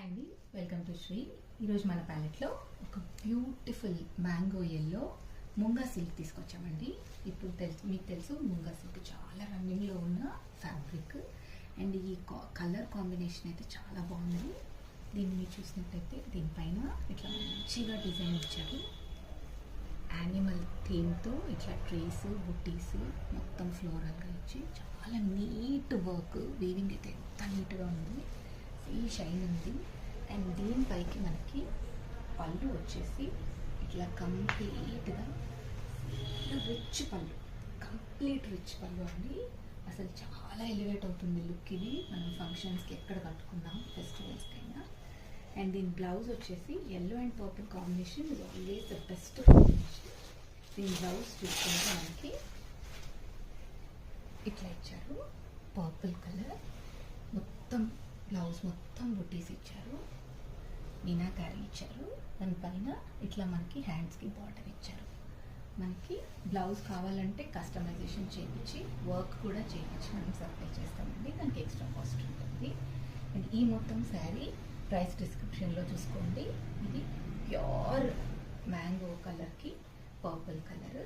Hi అండి, welcome to Shri. ఈరోజు మన ప్యాలెట్లో ఒక beautiful mango yellow moonga silk తీసుకొచ్చామండి. ఇప్పుడు మీకు తెలుసు ముంగా సిల్క్ చాలా రన్నింగ్లో ఉన్న ఫ్యాబ్రిక్ అండ్ ఈ కలర్ కాంబినేషన్ అయితే చాలా బాగుంది. దీన్ని మీరు చూసినట్టయితే దీనిపైన ఇట్లా మంచిగా డిజైన్ ఇచ్చారు. యానిమల్ థీమ్తో ఇట్లా ట్రీస్ బుట్టీస్ మొత్తం ఫ్లోరల్గా ఇచ్చి చాలా నీట్ వర్క్. వీవింగ్ అయితే ఎంత నీట్గా ఉంది, ఫుల్ షైన్ ఉంది. అండ్ దీనిపైకి మనకి పళ్ళు వచ్చేసి ఇట్లా కంప్లీట్గా రిచ్ పళ్ళు, కంప్లీట్ రిచ్ పళ్ళు అండి. అసలు చాలా ఎలివేట్ అవుతుంది లుక్. ఇది మనం ఫంక్షన్స్కి ఎక్కడ కట్టుకున్నాం, ఫెస్టివల్స్కి అయినా. అండ్ దీని బ్లౌజ్ వచ్చేసి yellow and purple combination is always the best combination. దీని బ్లౌజ్ చూసుకుంటే మనకి ఇట్లా ఇచ్చారు, పర్పుల్ కలర్ మొత్తం బ్లౌజ్ మొత్తం బుట్టీస్ ఇచ్చారు, మీనాకారి ఇచ్చారు. దానిపైన ఇట్లా మనకి హ్యాండ్స్కి బార్డర్ ఇచ్చారు. మనకి బ్లౌజ్ కావాలంటే కస్టమైజేషన్ చేయించి వర్క్ కూడా చేయించి మనం సప్లై చేస్తామండి. దానికి ఎక్స్ట్రా కాస్ట్ ఉంటుంది. అండ్ ఈ మొత్తం శారీ ప్రైస్ డిస్క్రిప్షన్లో చూసుకోండి. ఇది ప్యూర్ మ్యాంగో కలర్కి పర్పుల్ కలర్.